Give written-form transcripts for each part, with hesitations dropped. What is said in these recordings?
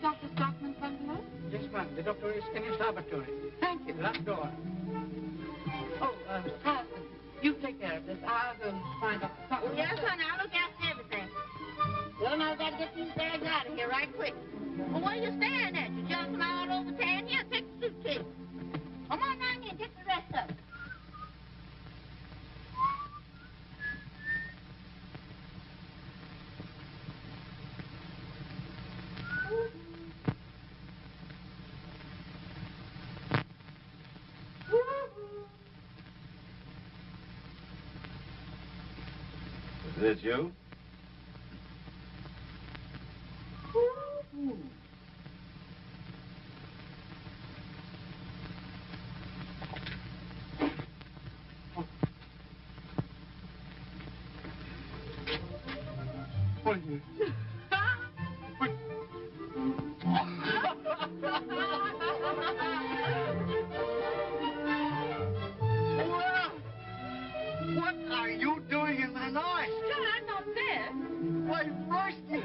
Dr. Stockman's bungalow? Yes, ma'am. The doctor is in his laboratory. Thank you. Last door. Oh, Harrison, you take care of this. I'll go find Dr. Stockman. Oh, yes, honey. I'll look after everything. Well, now I've got to get these bags out of here right quick. Well, what are you staring at? You jumping all over town? Here, take the suitcase. Come on down here and get the rest of it. Is this you? What are you? What are you doing in my noise? John, I'm not there. Why, Rusty!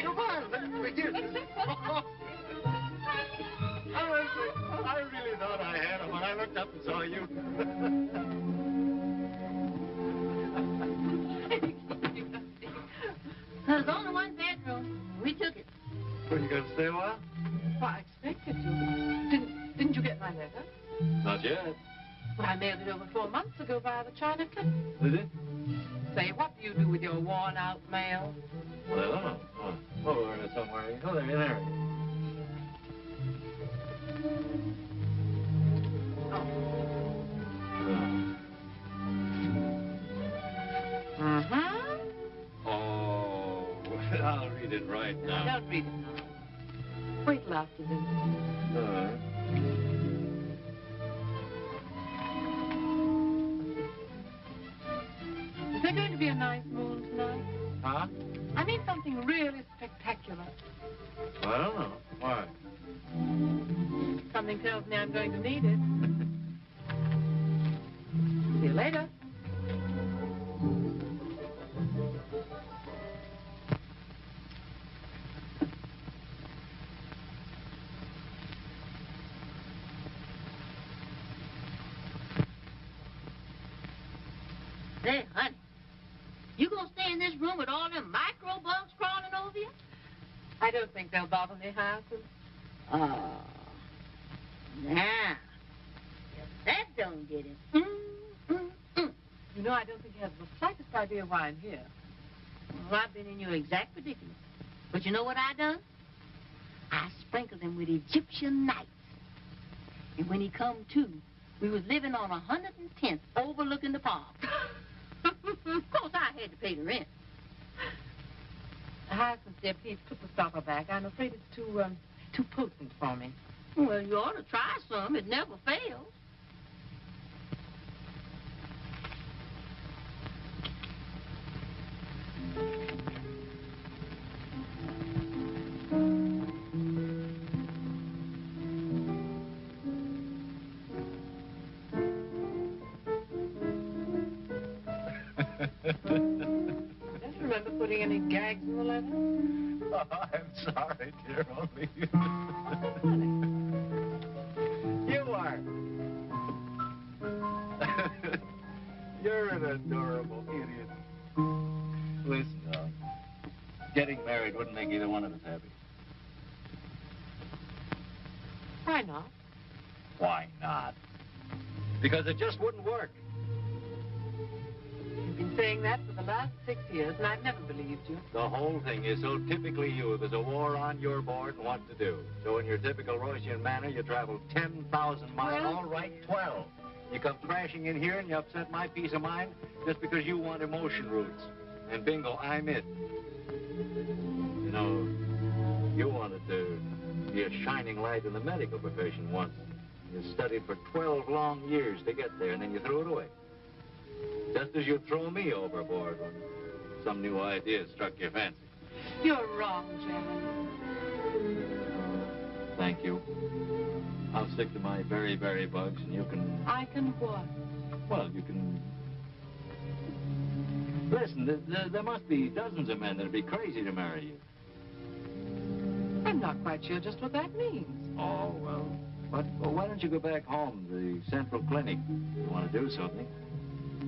Come on, let's begin. Honestly, I really thought I had him when I looked up and saw you. There's only one bedroom. We took it. Well, you gonna stay a while? Well, I expected to. Didn't you get my letter? Not yet. Well, I mailed it over 4 months ago via the China Clip. Did it? Say, what do you do with your worn-out mail? Well, I don't know. Oh, over there somewhere. Oh, there, there. Mm-hmm. Oh, I'll read it right now. Don't read it now. Wait till after this. Is there going to be a nice moon tonight? Huh? I mean something really spectacular. Well, I don't know. Why? Something tells me I'm going to need it. See you later. Say, honey, you gonna stay in this room with all them microbugs crawling over you? I don't think they'll bother me, Harrison. Oh. Now, if that don't get it. You know, I don't think he has the slightest idea why I'm here. Well, I've been in your exact predicament. But you know what I done? I sprinkled him with Egyptian nights. And when he come to, we was living on 110th overlooking the park. Of course, I had to pay the rent. Harrison, dear, please put the stopper back. I'm afraid it's too potent for me. Well, you ought to try some. It never fails. Don't you remember putting any gags in the letter? Oh, I'm sorry, dear. Only you. You are. You're an adorable idiot. Listen, darling. Getting married wouldn't make either one of us happy. Why not? Why not? Because it just wouldn't work. You've been saying that for the last 6 years, and I've never believed you. The whole thing is so typically you. There's a war on your board and what to do. So in your typical Roycian manner, you travel 10,000 miles. Well, All right, 12. You come crashing in here and you upset my peace of mind just because you want emotion roots. And bingo, I'm it. You know, you wanted to be a shining light in the medical profession once. You studied for 12 long years to get there, and then you threw it away. Just as you'd throw me overboard when some new idea struck your fancy. You're wrong, Jerry. Thank you. I'll stick to my very, very bugs, and you can... I can what? Well, you can... Listen, there must be dozens of men that'd be crazy to marry you. not quite sure just what that means. Oh, well. Well, why don't you go back home, the Central Clinic? You want to do something.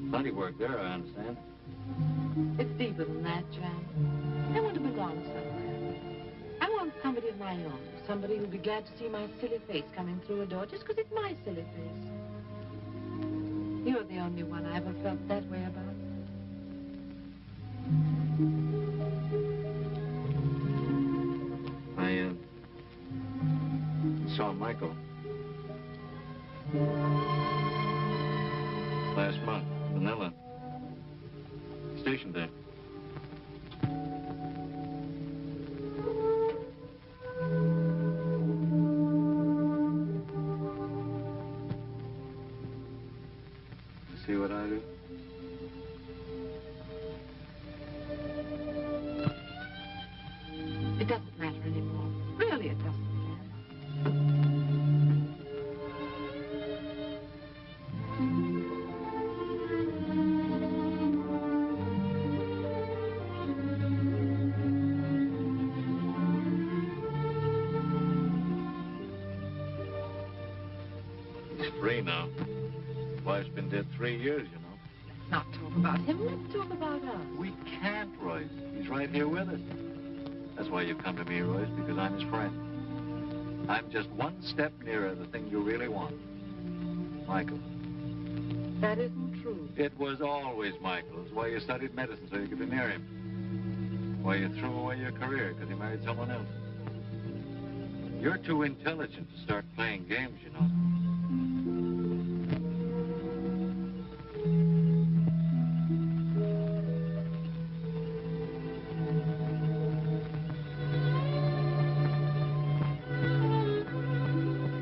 Plenty work there, I understand. It's deeper than that, Jan. I want to belong somewhere. I want somebody of my own. Somebody who'll be glad to see my silly face coming through a door just because it's my silly face. You're the only one I ever felt that way about. I saw Michael last month, Manila. Stationed there. You see what I do? It doesn't matter anymore. Really, it doesn't, Jan. He's free now. Wife's been dead 3 years, you know. Let's not talk about him. Let's talk about us. We can't, Royce. He's right here with us. That's why you come to me, Royce, because I'm his friend. I'm just one step nearer the thing you really want. Michael. That isn't true. It was always Michael. It's why you studied medicine, so you could be near him. Why you threw away your career, because he married someone else. You're too intelligent to start playing games, you know.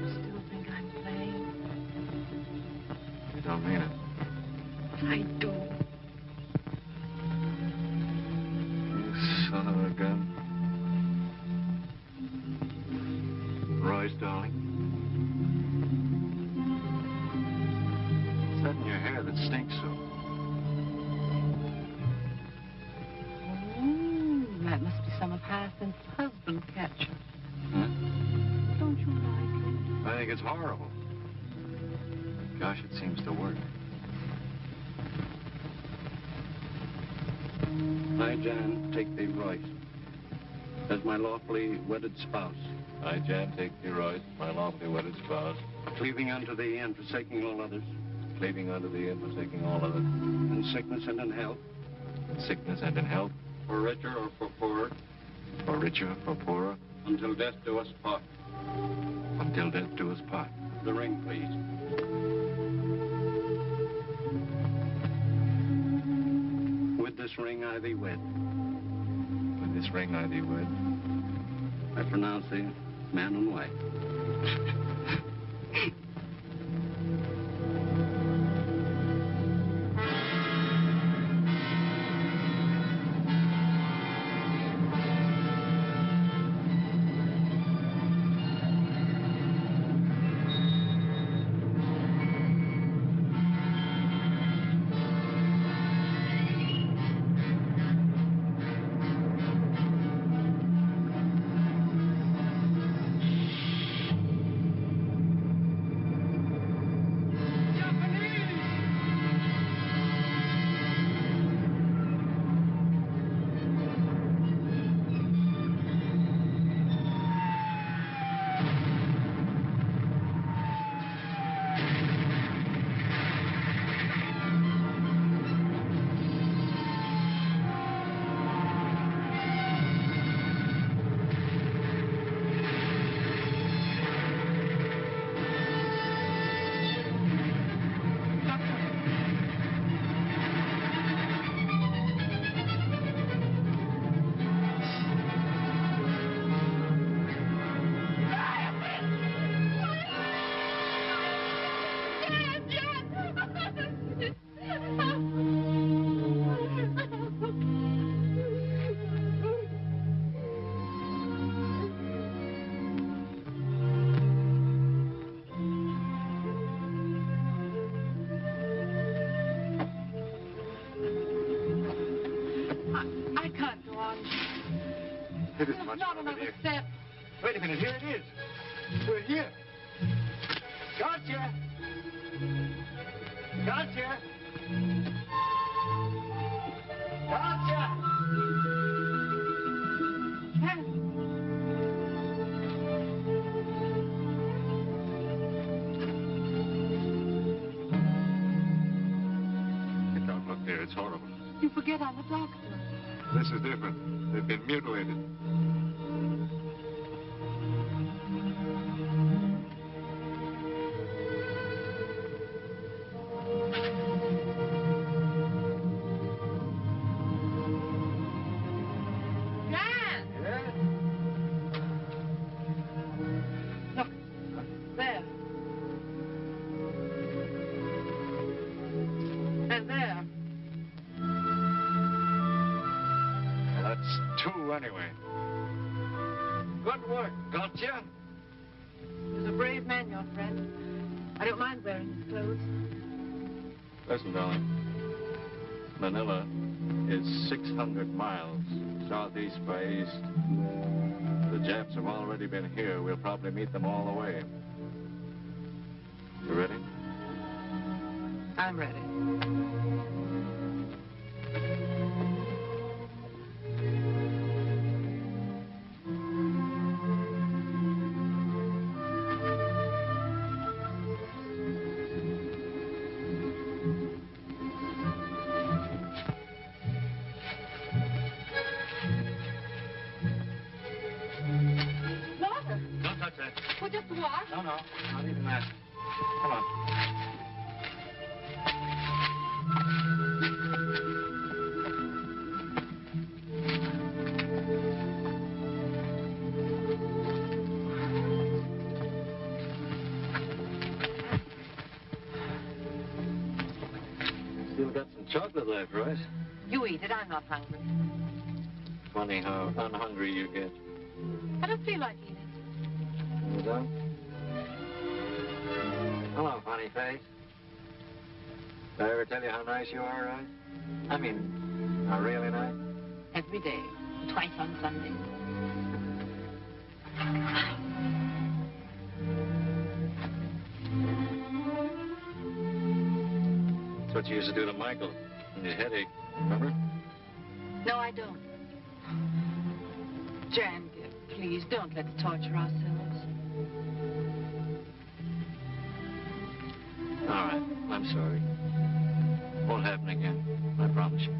Still think I'm playing? You don't mean it. I do. You son of a gun. Royce, darling. What's that in your hair that stinks so? That must be some of Hyacinth's husband catcher. Huh? Don't you like it? I think it's horrible. Gosh, it seems to work. I, Jan, take thee, Royce, as my lawfully wedded spouse, I, Jan, take thee, Royce, my lawfully wedded spouse, cleaving unto thee and forsaking all others, cleaving unto thee and forsaking all others, in sickness and in health, in sickness and in health, for richer or for poorer, for richer, for poorer, until death do us part. until death do us part. The ring, please. With this ring I thee wed. With this ring I thee wed. I pronounce thee man and wife. I can't go on. It isn't much Not further, another dear. step. Wait a minute, here it is. We're here. Gotcha! Gotcha! Gotcha! Don't look there. It's horrible. You forget I'm a doctor. This is different. They've been mutilated. Jan! Yeah? Look, there. And there. Well, that's two anyway. Good work. Gotcha? He's a brave man, your friend. I don't mind wearing his clothes. Listen, darling. Manila is 600 miles southeast by east. The Japs have already been here. We'll probably meet them all the way. You ready? I'm ready. Water? Don't touch that. Well, just wash. No, not even that. Come on. Still got some chocolate left, Royce. You eat it. I'm not hungry. Funny how unhungry you get. I don't feel like eating. You don't? Hello, funny face. Did I ever tell you how nice you are, Royce? I mean, how really nice? Every day. Twice on Sunday. That's what you used to do to Michael when his headache, remember? No, I don't. Jan, dear, please, don't let's torture ourselves. All right, I'm sorry. Won't happen again, I promise you.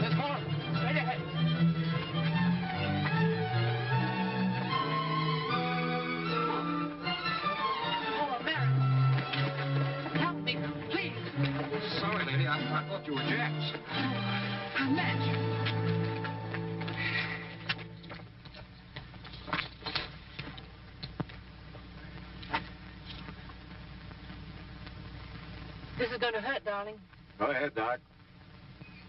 There's more. Straight ahead. Oh, America. Help me, please. Sorry, lady. I thought you were Japs. I'm Madge. This is going to hurt, darling. Go ahead, Doc.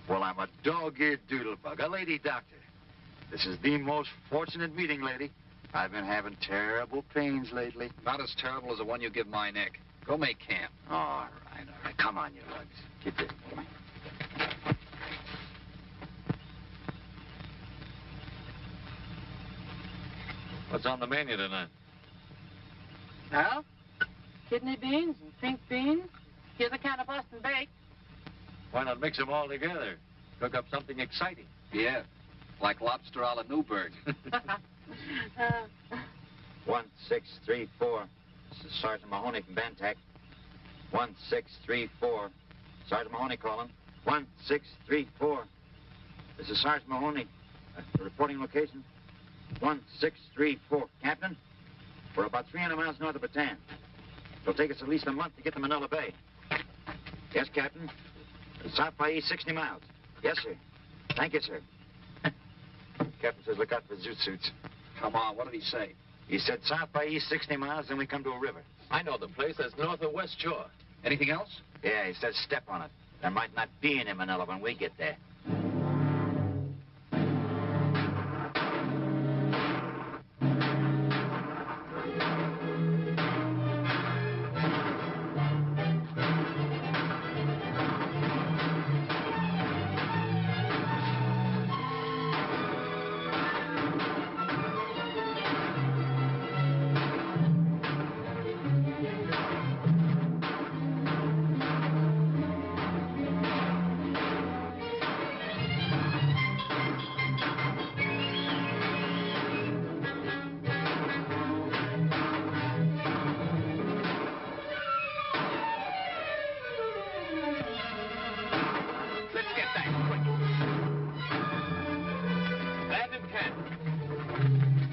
Well, I'm a dog-eared doodlebug, a lady doctor. This is the most fortunate meeting, lady. I've been having terrible pains lately. Not as terrible as the one you give my neck. Go make camp. All right. Come on, you lugs. Get there. What's on the menu tonight? Well, kidney beans and pink beans. Here's a can of Boston bake. Why not mix them all together? Cook up something exciting. Yeah, like lobster a la Newburgh. 1634. This is Sergeant Mahoney from Bantac. 1634. Sergeant Mahoney calling. 1634. This is Sergeant Mahoney. Reporting location. 1634. Captain, we're about 300 miles north of Bataan. It'll take us at least a month to get to Manila Bay. Yes, Captain. South by east 60 miles. Yes, sir. Thank you, sir. Captain says look out for zoot suits. Come on, what did he say? He said south by east 60 miles, then we come to a river. I know the place. That's north of West Shore. Anything else? Yeah, he says step on it. There might not be any Manila when we get there.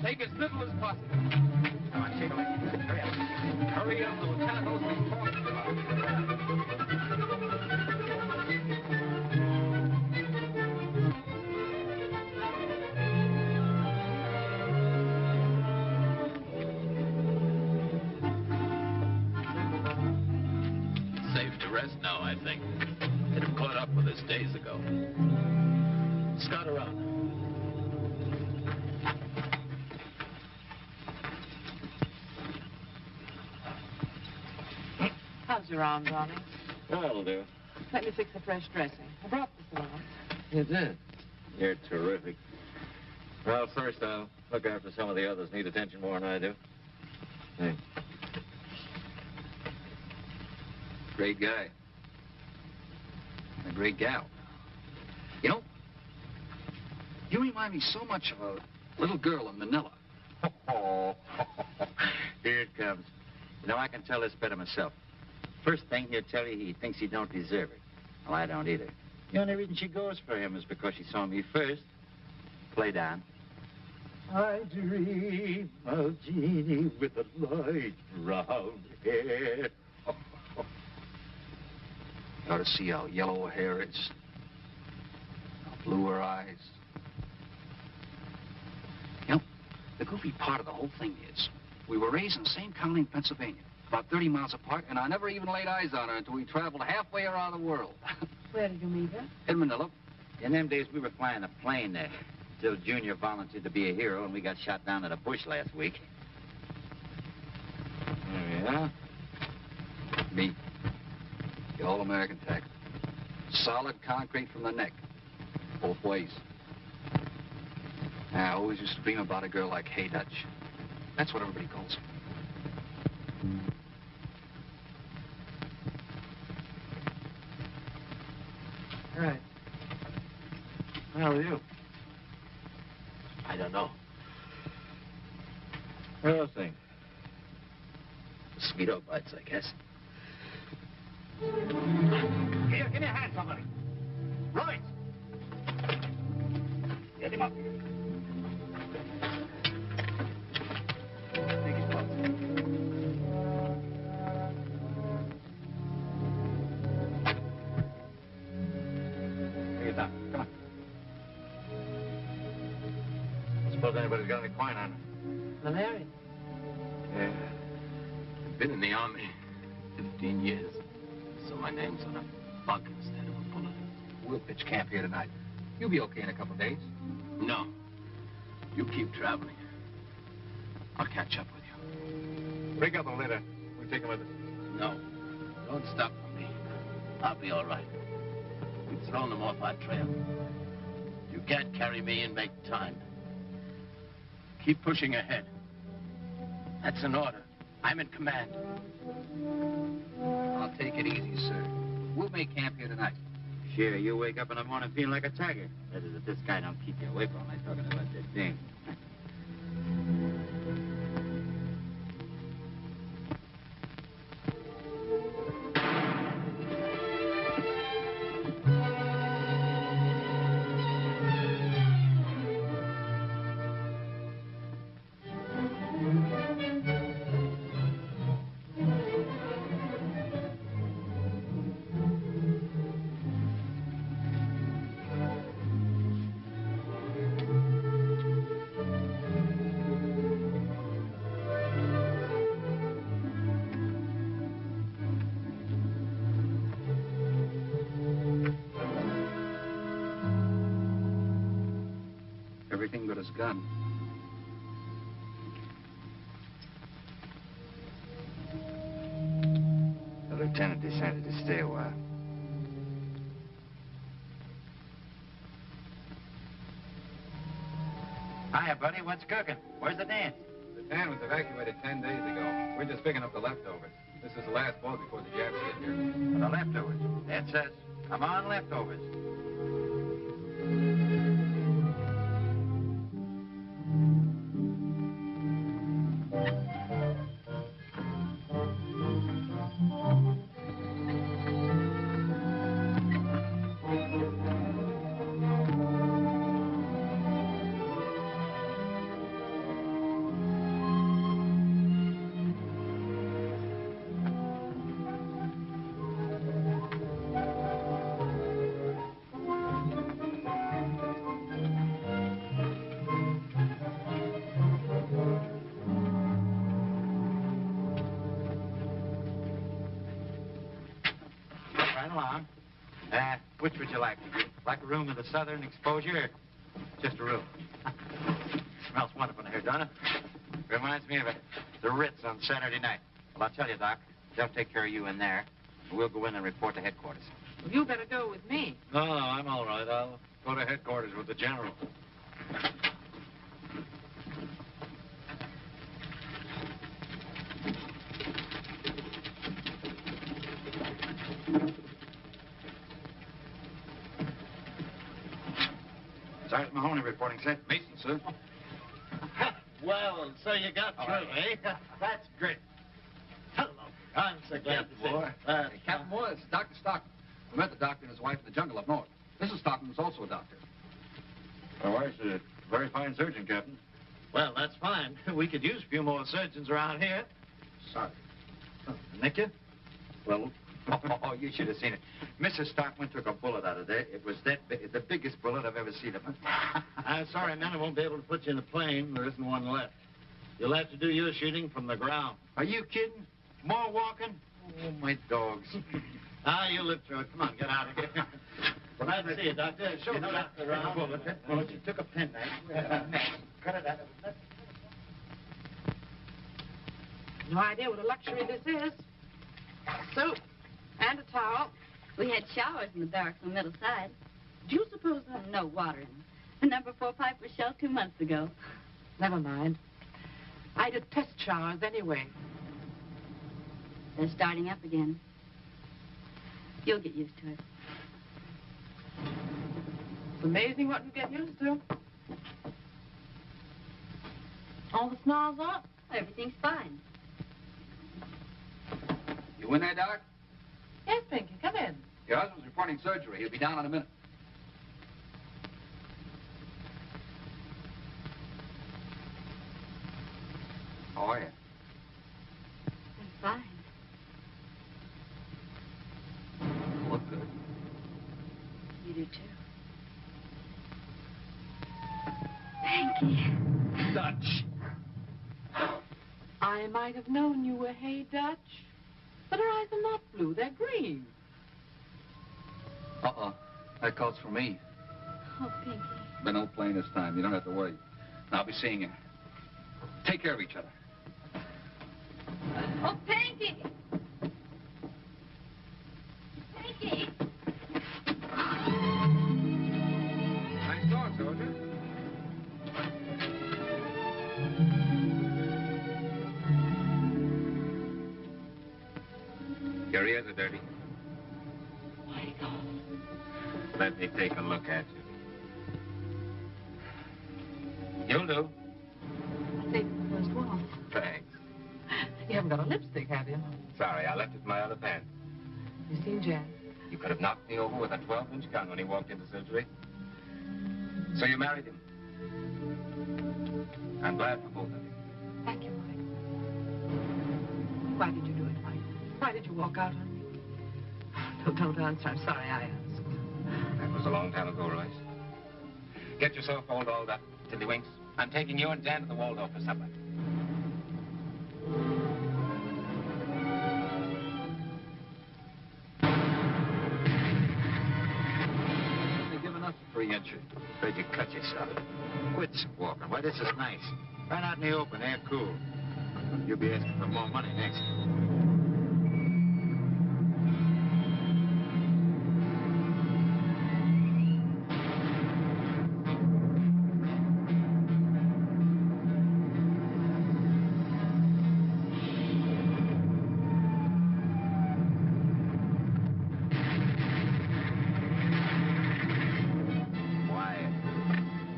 Take as little as possible. Come on, shake away. Hurry up. Hurry up. The lieutenant knows what he's talking about. Safe to rest now, I think. They'd have caught up with us days ago. Scout around. How's your arm, darling? That'll do. Let me fix a fresh dressing. I brought this along. You did? You're terrific. Well, first I'll look after some of the others need attention more than I do. Hey. Great guy. And a great gal. You know, you remind me so much of a little girl in Manila. Oh, here it comes. You know, I can tell this better myself. First thing he'll tell you, he thinks he don't deserve it. Well, I don't either. The only reason she goes for him is because she saw me first. Play down. I dream of Jeannie with a light brown hair. You ought to see how yellow her hair is. How blue her eyes. You know, the goofy part of the whole thing is we were raised in the same county in Pennsylvania, about 30 miles apart, and I never even laid eyes on her until we traveled halfway around the world. Where did you meet her? In Manila. In them days, we were flying a plane there. Till Junior volunteered to be a hero, and we got shot down at a bush last week. Oh, yeah? Me. The old American type. Solid concrete from the neck. Both ways. I always used to dream about a girl like Hey Dutch. That's what everybody calls her. Right. How are you? I don't know. Well, thing. Mosquito bites, I guess. Here, give me a hand, somebody. Right. Get him up. Take his pulse. Bring it down. Come on. Suppose anybody's got any coin on it. Malaria. Yeah. I've been in the Army 15 years. So my name's on a bug instead of a bullet. We'll pitch camp here tonight. You'll be okay in a couple of days. No. You keep traveling. I'll catch up with you. Break up a later. We'll take him with us. No. Don't stop for me. I'll be all right. We've thrown them off our trail. You can't carry me and make time. Keep pushing ahead. That's an order. I'm in command. I'll take it easy, sir. We'll make camp here tonight. Sure, you wake up in the morning feeling like a tiger. That is, if this guy don't keep you awake all night talking about that thing. gun. The lieutenant decided to stay a while. Hiya, buddy. What's cooking? Where's the dance? The town was evacuated 10 days ago. We're just picking up the leftovers. This is the last boat before the Japs get here. The leftovers. That's us. Come on, leftovers. Right along. Which would you like? Would you like a room with a southern exposure or just a room? Smells wonderful in here, don't it? Reminds me of the Ritz on Saturday night. Well, I'll tell you, Doc, they'll take care of you in there. We'll go in and report to headquarters. Well, you better go with me. No, I'm all right. I'll go to headquarters with the general. Sergeant Mahoney reporting, sir. Mason, sir. Well, so you got through, eh? That's great. Hello. I'm so glad to see you. Hey, Captain Moore, this is Dr. Stockton. We met the doctor and his wife in the jungle up north. Mrs. Stockton was also a doctor. My wife's a very fine surgeon, Captain. Well, that's fine. We could use a few more surgeons around here. Sorry. Nick you? Well, Oh, you should have seen it. Mrs. Stockman took a bullet out of there. It was that big, the biggest bullet I've ever seen of it. I'm sorry, man. I won't be able to put you in the plane. There isn't one left. You'll have to do your shooting from the ground. Are you kidding? More walking? Oh, my dogs. You live through it. Come on, get out of here. Glad to see you, Doctor. Show the doctor around. Well, she took a penknife. Cut it out of it. No idea what a luxury this is. Soap and a towel. We had showers in the barracks on the middle side. Do you suppose that... No water in them. The number 4 pipe was shelled 2 months ago. Never mind. I detest showers anyway. They're starting up again. You'll get used to it. It's amazing what you get used to. All the snarls up? Everything's fine. You in there, Doc? Yes, Pinky, come in. Your husband's reporting surgery. He'll be down in a minute. How are you? I'm fine. You look good. You do, too. Thank you. Dutch. I might have known you were Hey Dutch. But her eyes are not blue, they're green. Uh-oh. That calls for me. Oh, Pinky. Been no plane this time. You don't have to worry. I'll be seeing you. Take care of each other. Oh, Pinky! Pinky! Nice dog, soldier. Your ears are dirty. Michael. Let me take a look at you. You'll do. I saved the first one. Thanks. You haven't got a lipstick, have you? Sorry, I left it in my other pants. You seen Jan? You could have knocked me over with a 12-inch gun when he walked into surgery. So you married him. I'm glad for both of you. Thank you, Mike. Why did you do it, Mike? Why did you walk out on me? No, don't answer. I'm sorry I asked. That was a long time ago, Royce. Get yourself all dolled up. Tiddlywinks. I'm taking you and Dan to the Waldorf for supper. They're giving us a free entry. Afraid you cut yourself. Quit walking. Why, this is nice. Right out in the open, air cool. You'll be asking for more money next.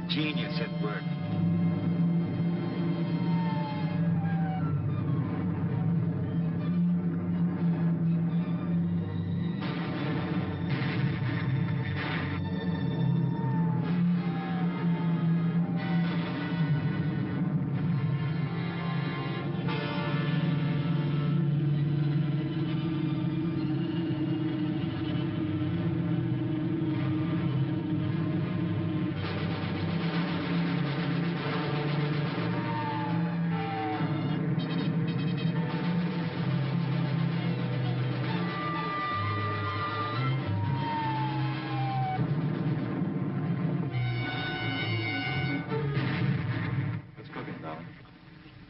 Genius at work.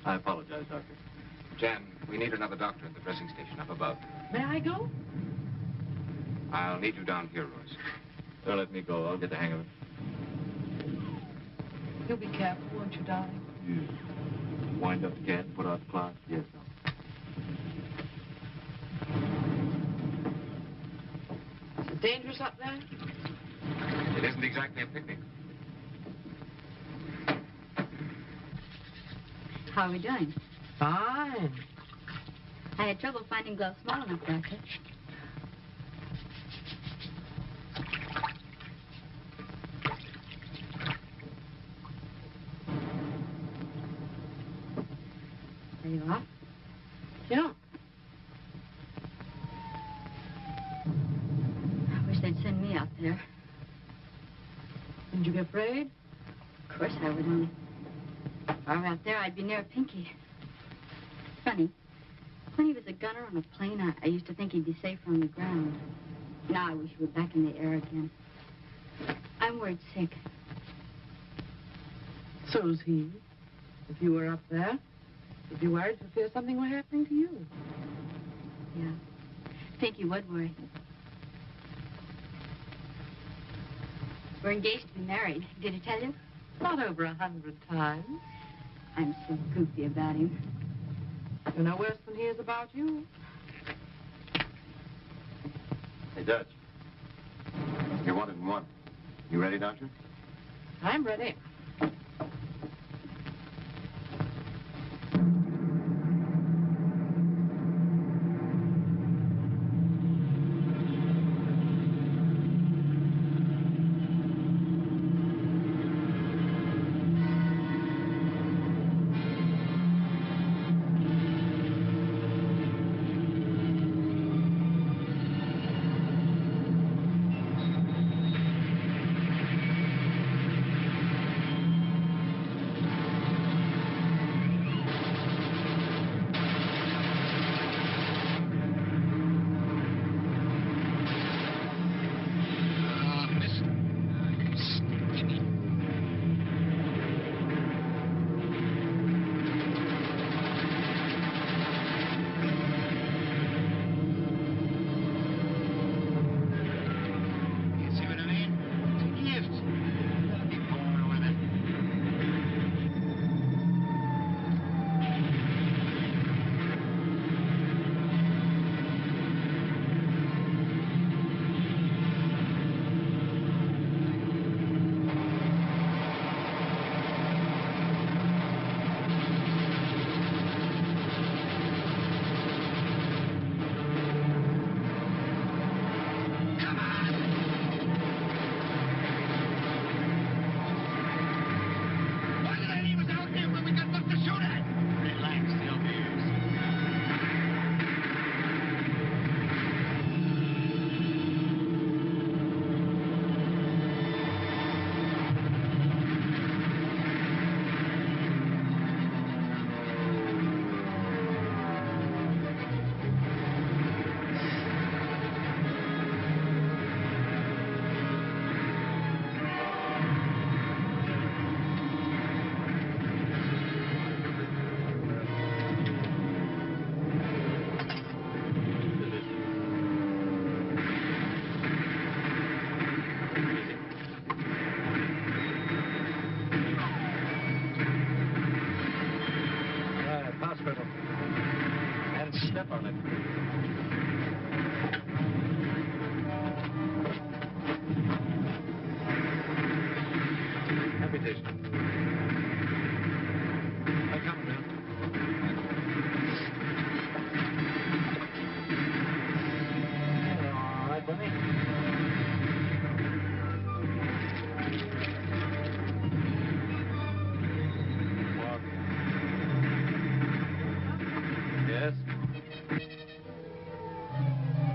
I apologize, Doctor. Jan, we need another doctor at the dressing station up above. May I go? I'll need you down here, Royce. Let me go. I'll get the hang of it. You'll be careful, won't you, darling? Yes. Wind up the cat and put out the clock? Yes, Doctor. Is it dangerous up there? It isn't exactly a picnic. How are we doing? Fine. I had trouble finding gloves small enough, Doctor. There you are. Yeah. I wish they'd send me out there. Didn't you be afraid? Of course I would, only. If I were out there, I'd be near Pinky. Funny. When he was a gunner on a plane, I used to think he'd be safer on the ground. Now I wish he were back in the air again. I'm worried sick. So's he. If you were up there, you'd be worried for fear something were happening to you. Yeah. Pinky would worry. We're engaged to be married. Did he tell you? Not over 100 times. I'm so goofy about him. You're no worse than he is about you. Hey, Dutch. You're wanted in one. You ready, Doctor? I'm ready.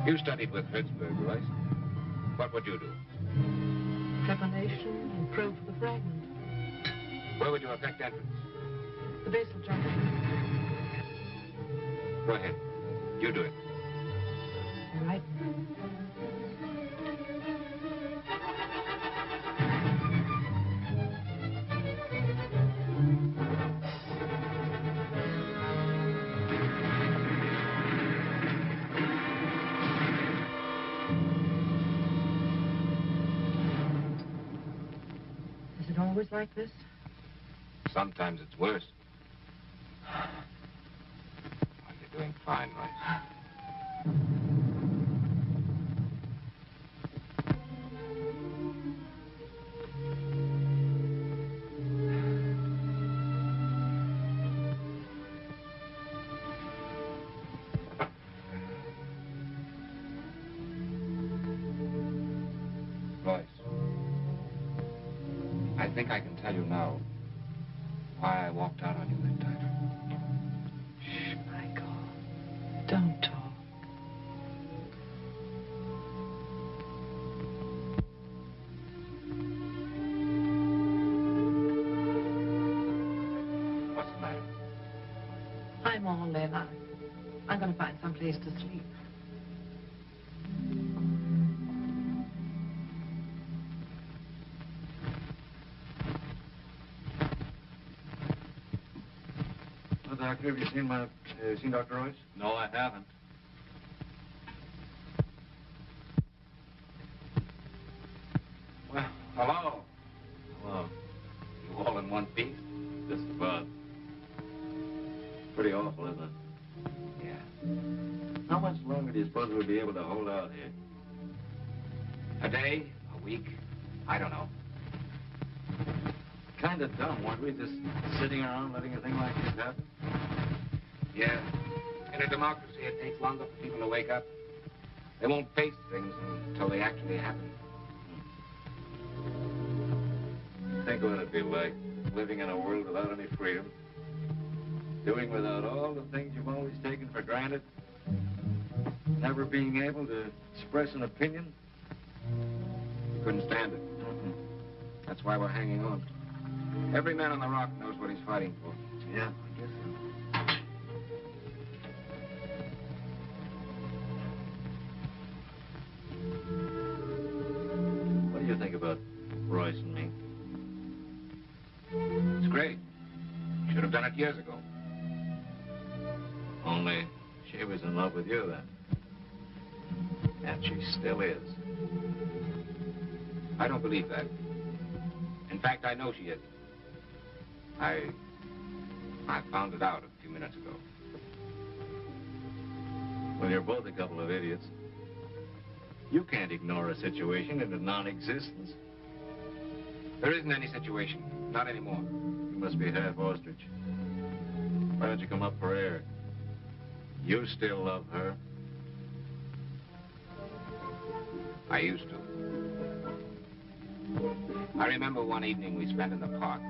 You studied with Hertzberg, Royce. What would you do? Trepanation and probe for the fragment. Where would you effect entrance? The basal junction. Go ahead. You do it. All right. Is it always like this? Sometimes it's worse. Oh, you're doing fine, Royce. Royce, I think I can tell you now why I walked out on you that time. Shh, Michael. Don't talk. What's the matter? I'm all in. I'm going to find some place to sleep. Well, Doctor, have you seen Dr. Royce? No, I haven't. Well, hello. Well, You all in one piece? just about. Pretty awful, isn't it? Yeah. How much longer do you suppose we'll be able to hold out here? A day? A week? I don't know. Kind of dumb, weren't we? Just sitting around letting a thing like this happen? Yeah. In a democracy, it takes longer for people to wake up. They won't face things until they actually happen. Think what it'd be like, living in a world without any freedom. Doing without all the things you've always taken for granted. Never being able to express an opinion. Couldn't stand it. That's why we're hanging on. Every man on the rock knows what he's fighting for. Yeah, I guess so. What do you think about Royce and me? It's great. Should have done it years ago. Only she was in love with you then. And she still is. I don't believe that. In fact, I know she isn't. I found it out a few minutes ago. Well, you're both a couple of idiots. You can't ignore a situation into non-existence. There isn't any situation. Not anymore. You must be half ostrich. Why don't you come up for air? You still love her. I used to. I remember one evening we spent in the park,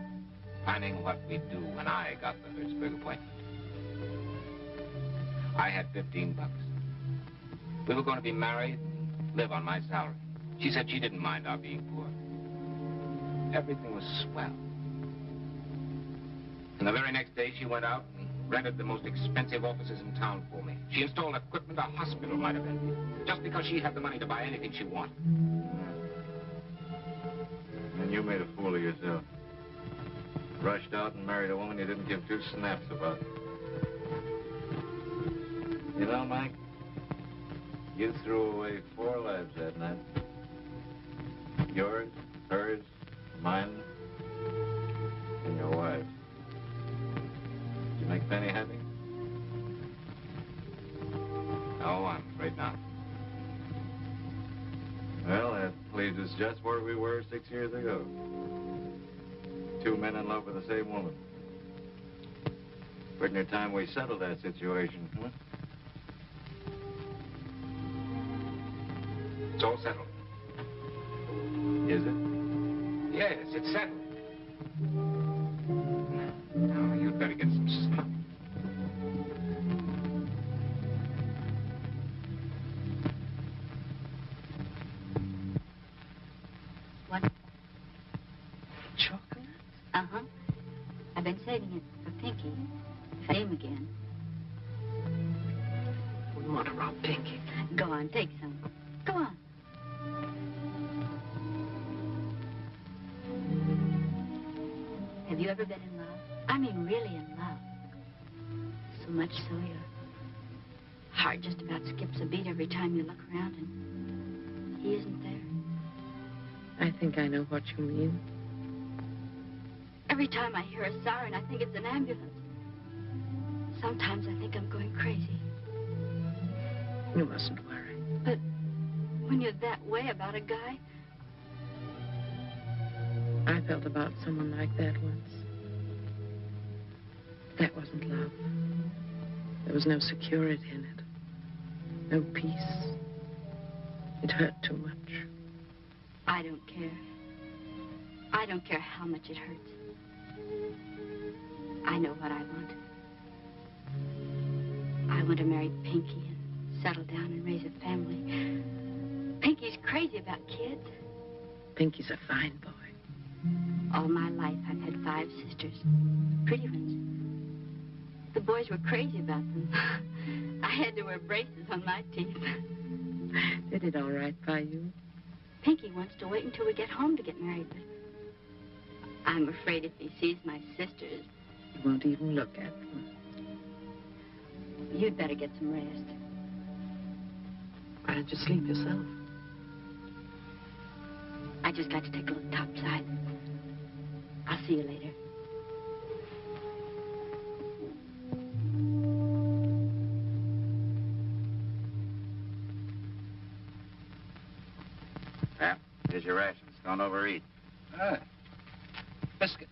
planning what we'd do when I got the Hertzberg appointment. I had 15 bucks. We were going to be married and live on my salary. She said she didn't mind our being poor. Everything was swell. And the very next day, she went out and rented the most expensive offices in town for me. She installed equipment a hospital might have envied, just because she had the money to buy anything she wanted. And you made a fool of yourself. Rushed out and married a woman you didn't give two snaps about. You know, Mike, you threw away 4 lives that night. Yours, hers, mine, and your wife. Did you make Penny happy? No, I'm afraid not. Well, that leaves us just where we were 6 years ago. 2 men in love with the same woman. Pretty near time we settled that situation, huh? It's all settled. Is it? Yes, it's settled. Now, you'd better get some sleep. Uh-huh. I've been saving it for Pinky. Fame again. Wouldn't want to rob Pinky. Go on, take some. Go on. Have you ever been in love? I mean, really in love. So much so your heart just about skips a beat every time you look around and he isn't there. I think I know what you mean. Every time I hear a siren, I think it's an ambulance. Sometimes I think I'm going crazy. You mustn't worry. But when you're that way about a guy, I felt about someone like that once. That wasn't love. There was no security in it. No peace. It hurt too much. I don't care. I don't care how much it hurts. I know what I want. I want to marry Pinky and settle down and raise a family. Pinky's crazy about kids. Pinky's a fine boy. All my life, I've had 5 sisters. Pretty ones. The boys were crazy about them. I had to wear braces on my teeth. They did all right by you. Pinky wants to wait until we get home to get married, but I'm afraid if he sees my sisters... He won't even look at them. You'd better get some rest. Why don't you sleep yourself? I just got to take a look topside. I'll see you later. Well, here's your rations. Don't overeat. Biscuit.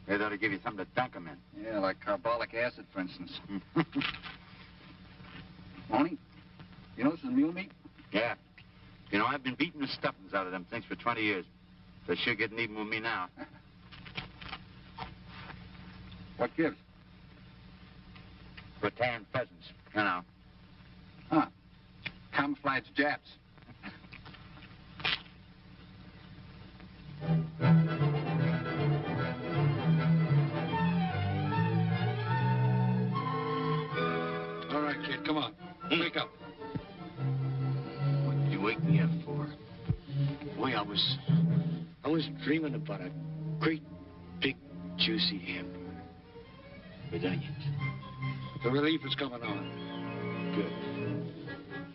They ought to give you something to dunk 'em in. Yeah, like carbolic acid, for instance. Tony, you know this is mule meat? Yeah. You know, I've been beating the stuffings out of them things for 20 years. They're sure getting even with me now. What gives? Rattan pheasants, you know. Huh. Camouflage Japs. All right, kid, come on. Wake up. What did you wake me up for? Boy, I was dreaming about a great, big, juicy hamburger with onions. The relief is coming on. Good.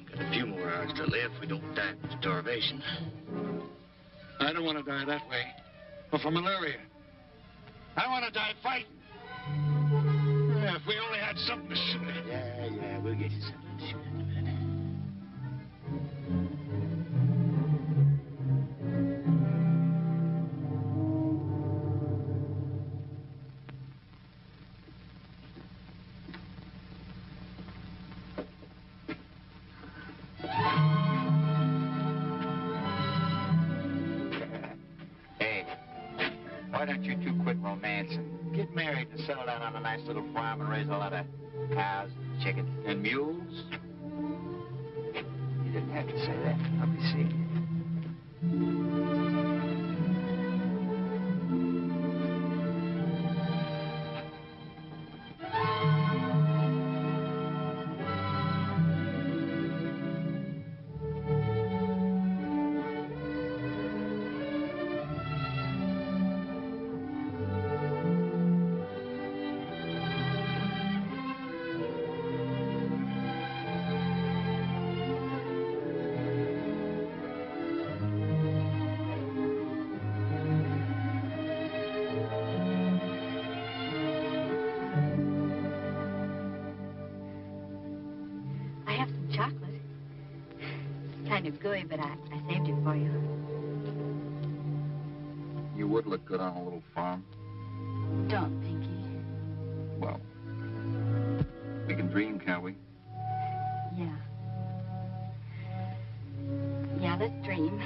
Got a few more hours to live. We don't die from starvation. I don't want to die that way. Or from malaria. I want to die fighting. Yeah, if we only had something to shoot at. Yeah, we'll get you something to shoot at in a minute. Hey, why don't you two quit romancing? Get married and settle down on a nice little farm and raise a lot of cows, chickens, and mules? You didn't have to say that. I'll be seeing you. I have some chocolate. It's kind of gooey, but I saved it for you. You would look good on a little farm. Don't, Pinky. Well, we can dream, can't we? Yeah. Yeah, let's dream.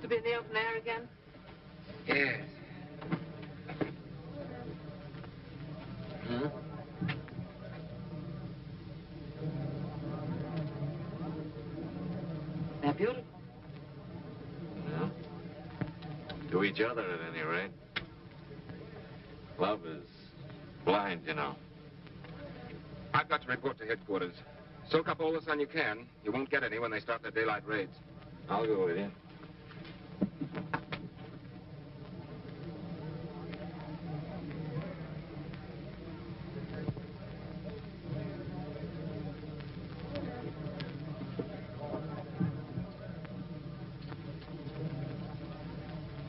to be in the open air again? Yes. Hmm? They're beautiful. Yeah. To each other, at any rate. Love is blind, you know. I've got to report to headquarters. Soak up all the sun you can. You won't get any when they start their daylight raids. I'll go with you.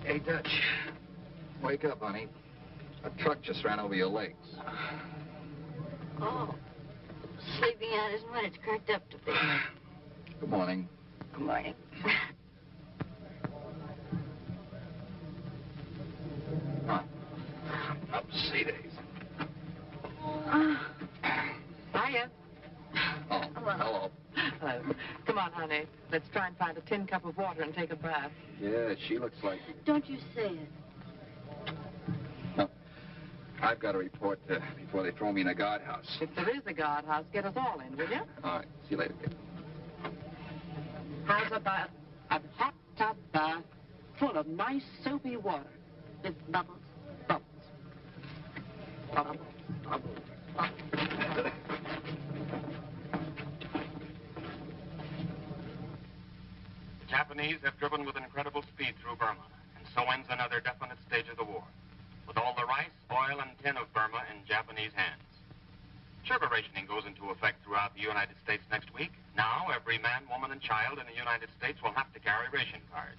Hey, Dutch. Wake up, honey. A truck just ran over your legs. Oh, sleeping out isn't what it's cracked up to be. Good morning. Good morning. Come on. Up, see days. Hiya. Oh, hello. Come on, honey. Let's try and find a tin cup of water and take a bath. Yeah, she looks like... Don't you say it. No. I've got to report before they throw me in a guardhouse. If there is a guardhouse, get us all in, will you? All right. See you later, kid. How's about a hot tub bath full of nice soapy water? With bubbles. Bubbles. Bubbles. The Japanese have driven with incredible speed through Burma, and so ends another definite stage of the war, with all the rice, oil, and tin of Burma in Japanese hands. Sugar rationing goes into effect throughout the United States next week. Now, every man, woman, and child in the United States will have to carry ration card.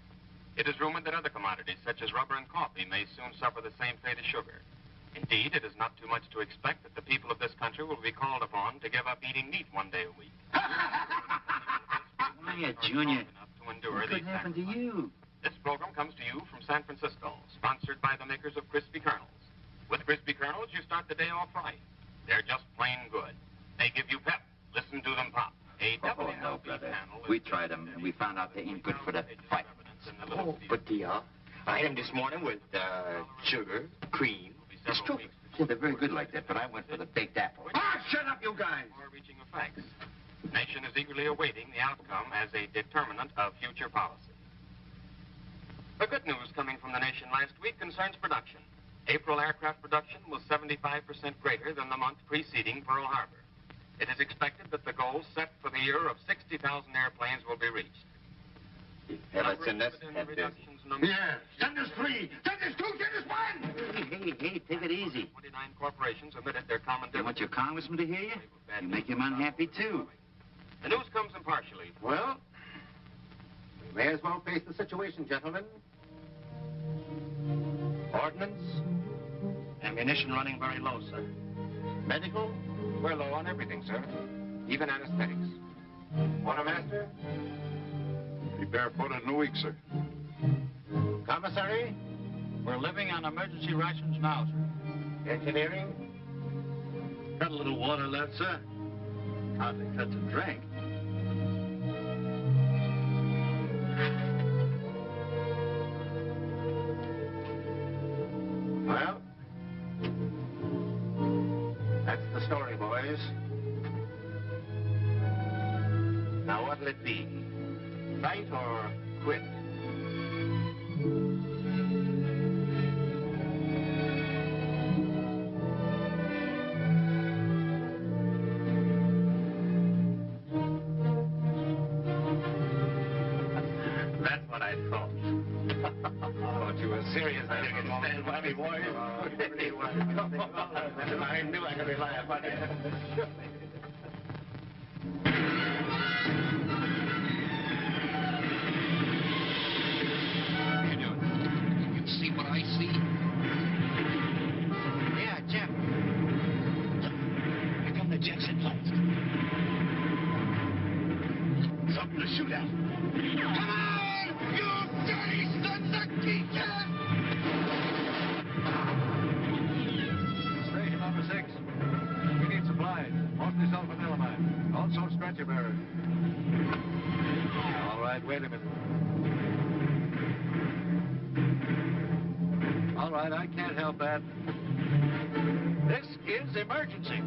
It is rumored that other commodities, such as rubber and coffee, may soon suffer the same fate as sugar. Indeed, it is not too much to expect that the people of this country will be called upon to give up eating meat one day a week. Hiya, Junior. What What could happen to you? This program comes to you from San Francisco, sponsored by the makers of Crispy Kernels. With Crispy Kernels, you start the day off right. They're just plain good. They give you pep. Listen to them pop. Oh, no, brother. We tried them, and we found out they ain't good for the fight. Oh, but I ate them this morning with sugar, cream. It's true. Yeah, they're very good like that, but I went for the baked apple. Ah, shut up, you guys! Far-reaching effects. The nation is eagerly awaiting the outcome as a determinant of future policy. The good news coming from the nation last week concerns production. April aircraft production was 75% greater than the month preceding Pearl Harbor. It is expected that the goal set for the year of 60,000 airplanes will be reached. Ever seen this? Yeah. Send us 3. Send us 2. Send us 1. Hey, take it easy. 29 corporations omitted their common You want your congressman to hear you? You make him unhappy, too. The news comes impartially. Well, we may as well face the situation, gentlemen. Ordnance, ammunition running very low, sir. Medical, we're low on everything, sir. Even anesthetics. Quartermaster, Be barefooted in a week, sir. commissary, We're living on emergency rations now, sir. engineering. Got a little water left, sir. Hardly touch a drink. Well, that's the story, boys. Now, what'll it be? Fight or quit? That's what I thought. Thought you were serious. I didn't stand by me, boys. I knew I could rely upon you. You see what I see? Yeah, Jim. Here come the jets at last. Something to shoot at. Come on, you dirty sons of teachers! Station number 6. We need supplies, mostly sulfanilamide. Also stretcher bearers. All right, wait a minute. right. I can't help that. This is emergency.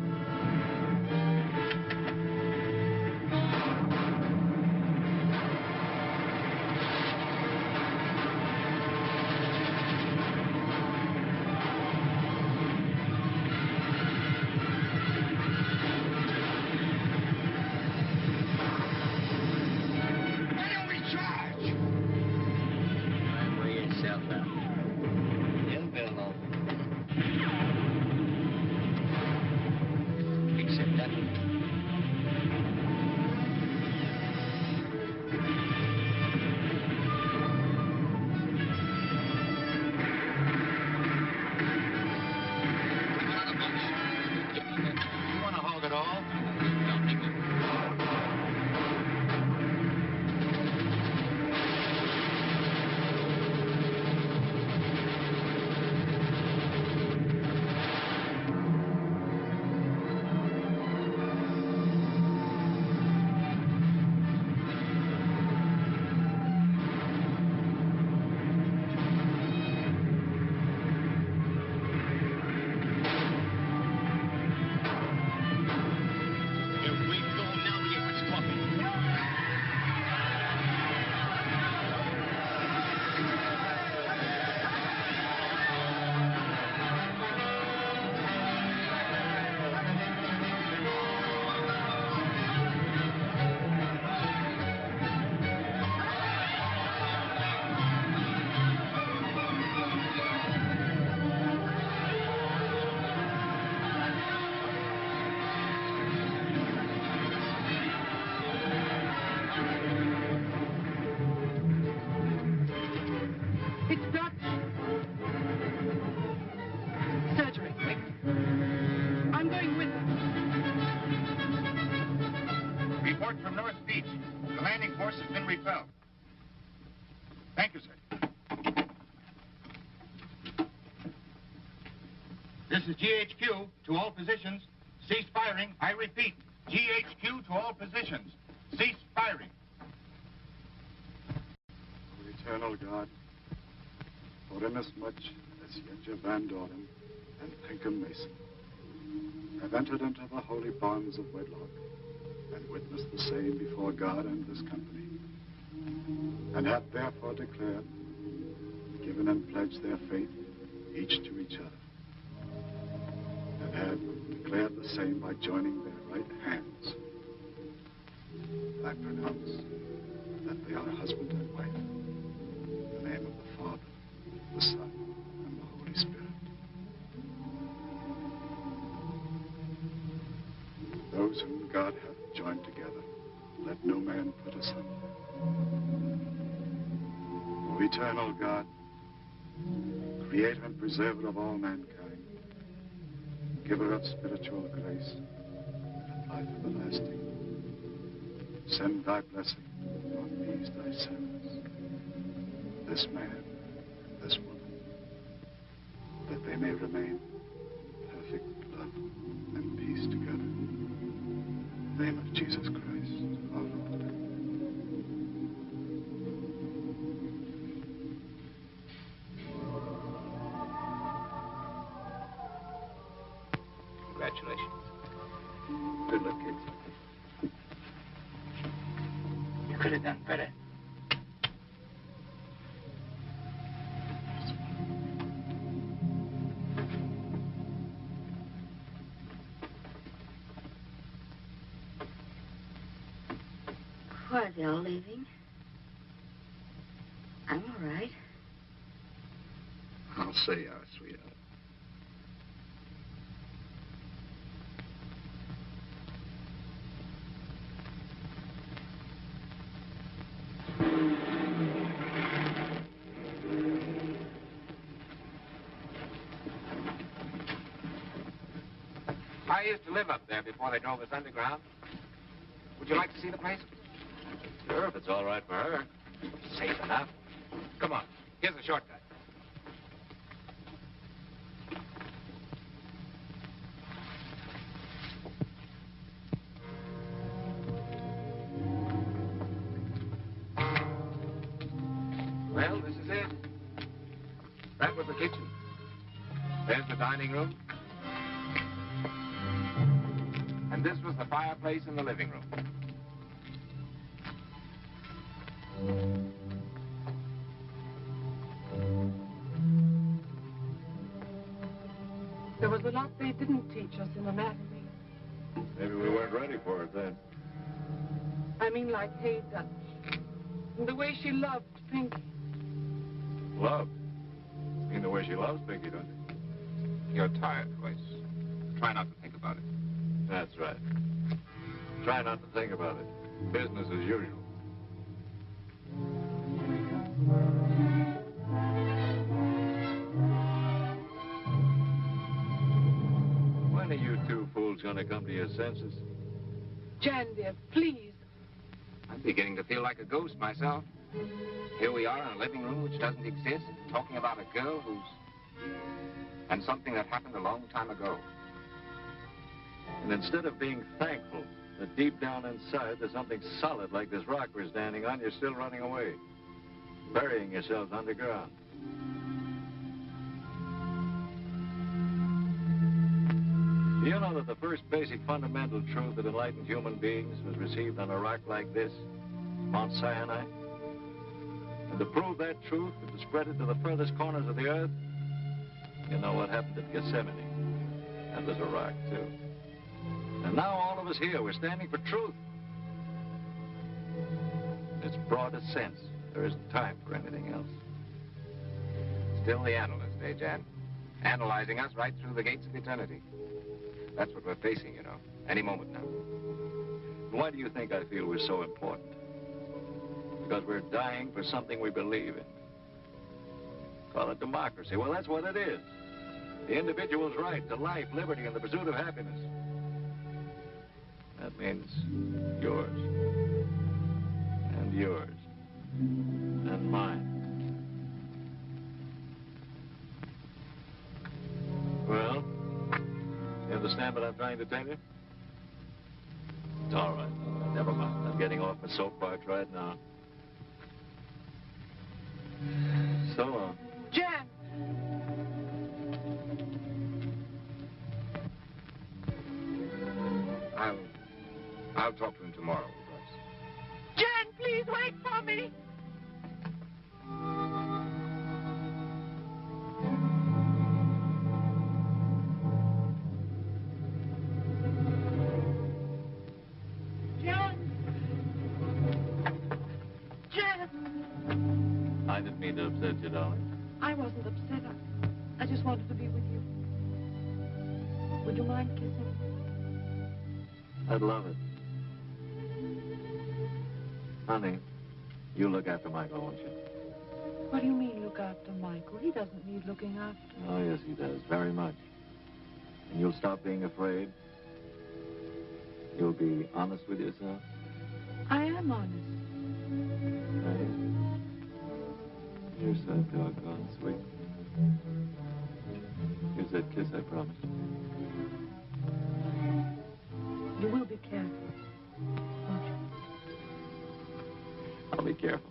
It's Dutch. Surgery, quick. I'm going with them. Report from North Beach. The landing force has been repelled. Thank you, sir. This is GHQ to all positions. Cease firing. I repeat, GHQ to all positions. Cease firing. O eternal God, for inasmuch as Yenja Van Doren and Pinkham Mason have entered into the holy bonds of wedlock and witnessed the same before God and this company, and have therefore declared, given and pledged their faith each to each other, and have declared the same by joining their right hands, I pronounce that they are husband and wife, in the name of the Father, the Son, and the Holy Spirit. Those whom God hath joined together, let no man put asunder. O eternal God, creator and preserver of all mankind, giver of spiritual grace and life everlasting, send thy blessing on these thy servants, this man and this woman, that they may remain in perfect love and peace together. In the name of Jesus Christ, our Lord. Congratulations. Good luck, kids. You could have done better. Why are they all leaving? I'm all right. I'll say you are, sweetheart. I used to live up there before they drove us underground. Would you like to see the place? Sure, if it's all right for her. Safe enough. Come on. Here's the shortcut. Well, this is it. That was the kitchen. There's the dining room. And this was the fireplace in the living room. There was a lot they didn't teach us in anatomy. Maybe we weren't ready for it then. I mean, like Hay Dutch. And the way she loved Pinky. Love? You mean the way she loves Pinky, don't you? You're tired, Joyce. Try not to think about it. That's right. Try not to think about it. Business as usual. When are you two fools gonna come to your senses? Jan, dear, please. I'm beginning to feel like a ghost myself. Here we are in a living room which doesn't exist, talking about a girl who's... and something that happened a long time ago. And instead of being thankful that deep down inside there's something solid like this rock we're standing on, you're still running away, burying yourselves underground. Do you know that the first basic fundamental truth that enlightened human beings was received on a rock like this, Mount Sinai? And to prove that truth and to spread it to the furthest corners of the earth, you know what happened at Gethsemane. That was a rock, too. And now all of us here, we're standing for truth. In its broadest sense, there isn't time for anything else. Still the analyst, eh, Jan? Analyzing us right through the gates of eternity. That's what we're facing, you know, any moment now. Why do you think I feel we're so important? Because we're dying for something we believe in. Call it democracy. Well, that's what it is. The individual's right to life, liberty, and the pursuit of happiness. That means yours. And yours. And mine. Well, you understand what I'm trying to tell you? It's all right. Never mind. I'm getting off my soapbox right now. So long. Jan! I'll talk to him tomorrow, Joyce. Jan, please wait for me! Jan! Jan! I didn't mean to upset you, darling. I wasn't upset. I just wanted to be with you. Would you mind kissing me? I'd love it. Honey, you look after Michael, won't you? What do you mean, look after Michael? He doesn't need looking after. Oh, yes, he does. Very much. And you'll stop being afraid? You'll be honest with yourself? I am honest. Hey, you're so doggone sweet. Here's that kiss I promised. You will be careful, won't you? I'll be careful.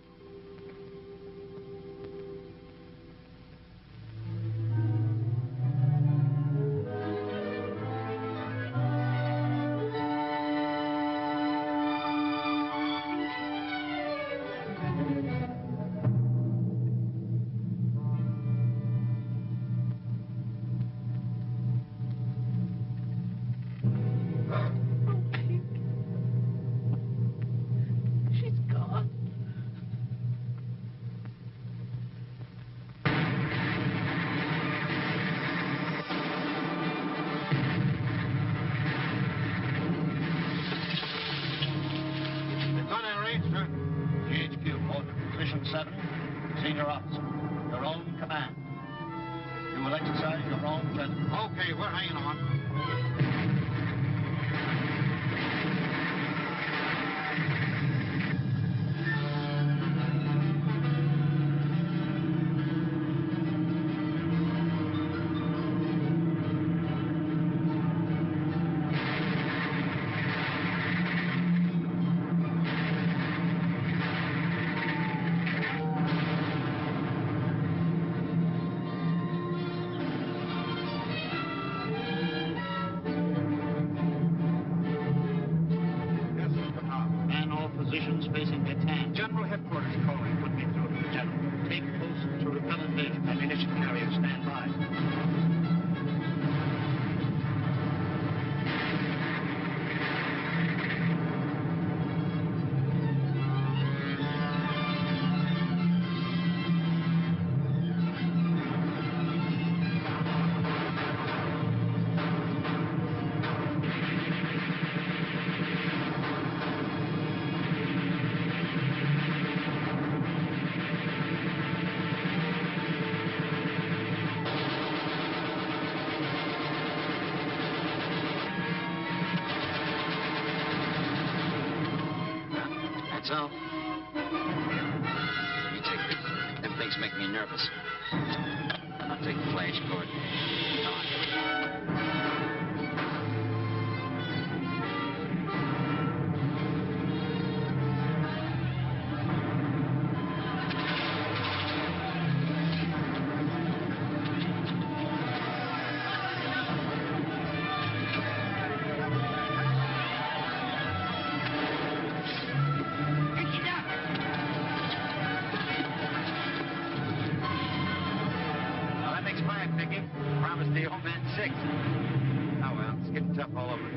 Okay, we're hanging on. myself. You take this. Them things make me nervous. I'll take the flash cord. Come on. Promised the old man 6. Oh, well, it's getting tough all over.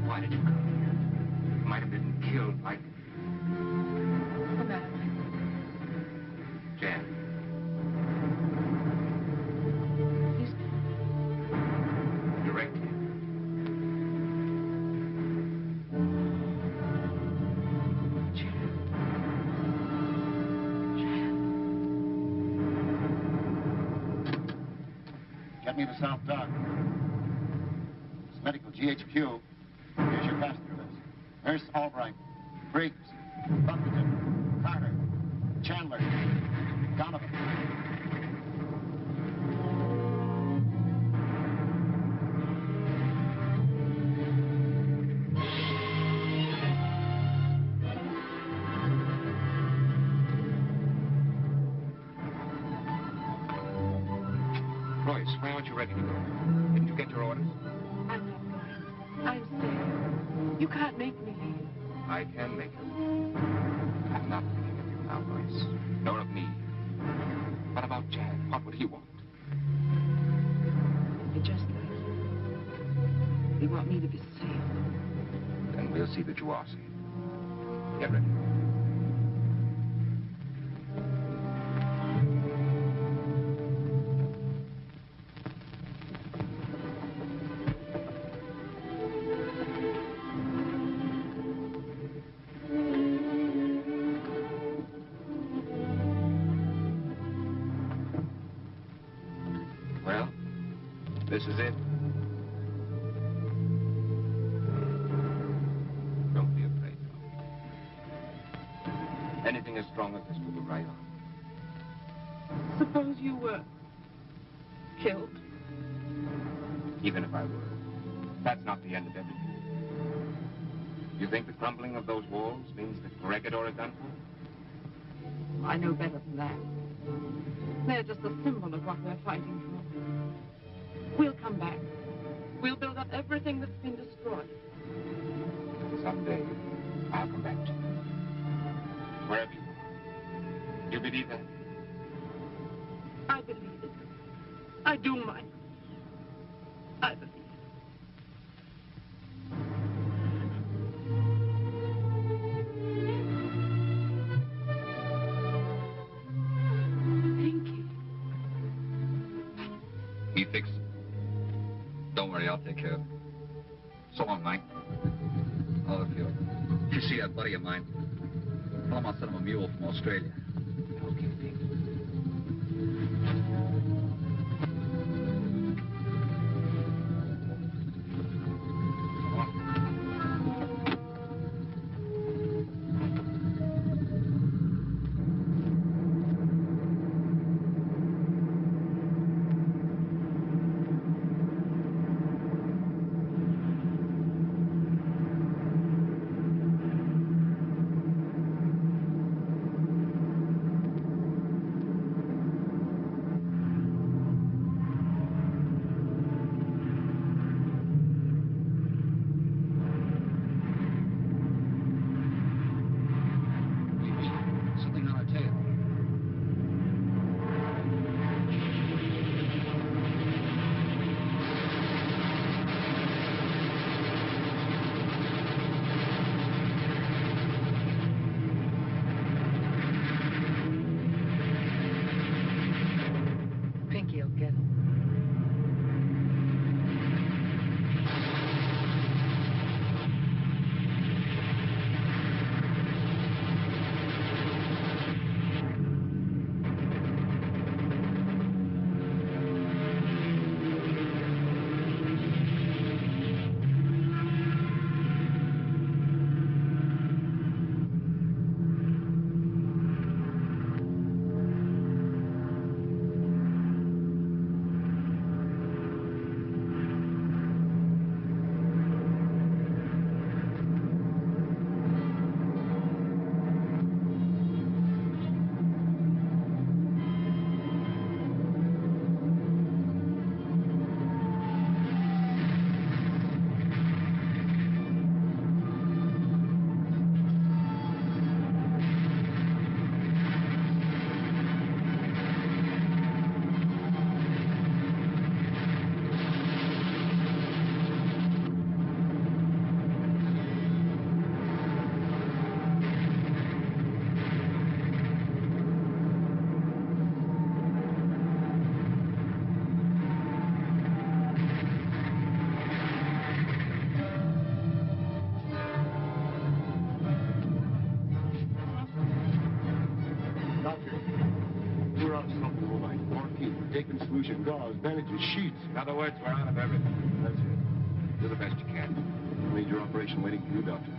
Why did you come here? You might have been killed like... What's the matter, Michael? Jan. He's... Directly. Get me to South Dock. It's medical GHQ. Here's your pass-through list. Nurse Albright, Briggs, Buffington, Carter, Chandler, Donovan. Royce, why aren't you ready to go? Didn't you get your orders? I'm not going. I'm staying. You can't make me leave. I can make you. I'm not thinking of you now, Royce. Nor of me. What about Jan? What would he want? They're just like you. They want me to be safe. Then we'll see that you are safe. Get ready. Well, this is it. Anything as strong as this will go right on. Suppose you were killed. Even if I were, that's not the end of everything. You think the crumbling of those walls means that Corregidor is done for? I know better than that. They're just a symbol of what we're fighting for. We'll come back. We'll build up everything that's been destroyed. Someday, I'll come back to you. Wherever you are. You believe that? I believe it. I do, Mike. I believe it. He fixed it. Don't worry, I'll take care of it. So long, Mike. Oh, if you see that buddy of mine, tell him I'll send him a mule from Australia. Okay, Pink. Something on our tail. Pinky will get it. We're out of something, all right. Marquee, taking solution, gauze, bandages, sheets. In other words, we're out of everything. That's it. Do the best you can. Major operation waiting for you, Doctor.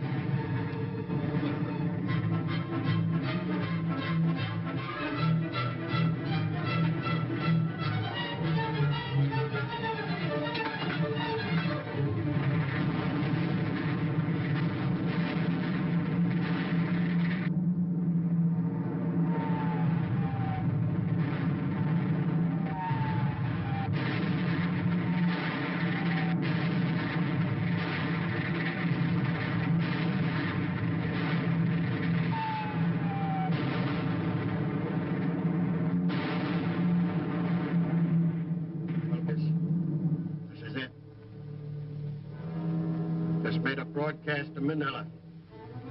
This is it. Just made a broadcast to Manila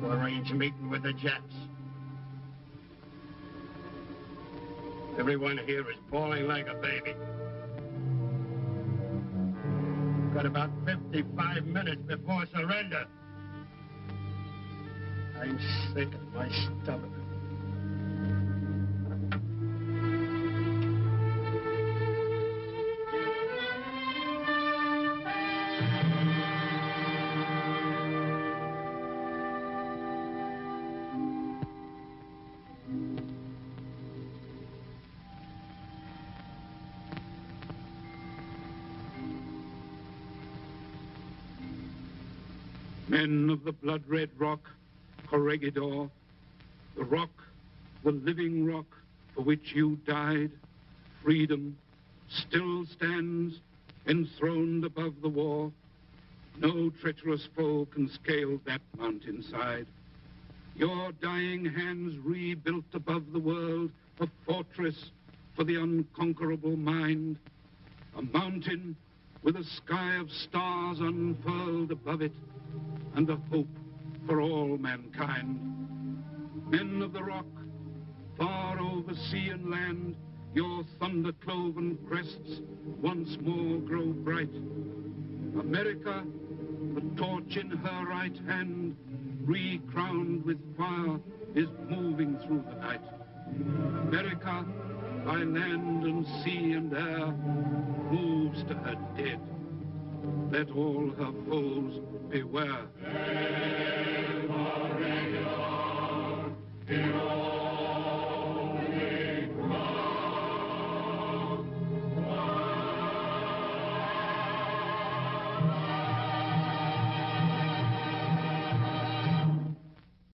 to arrange a meeting with the Japs. Everyone here is bawling like a baby. Got about 55 minutes before surrender. I'm sick at my stomach. Men of the blood-red rock, Corregidor, the rock, the living rock for which you died, freedom, still stands enthroned above the war. No treacherous foe can scale that mountainside. Your dying hands rebuilt above the world a fortress for the unconquerable mind, a mountain with a sky of stars unfurled above it, and a hope for all mankind. Men of the rock, far over sea and land, your thunder-cloven crests once more grow bright. America, the torch in her right hand, re-crowned with fire, is moving through the night. America, by land and sea and air, moves to her dead. Let all her foes beware.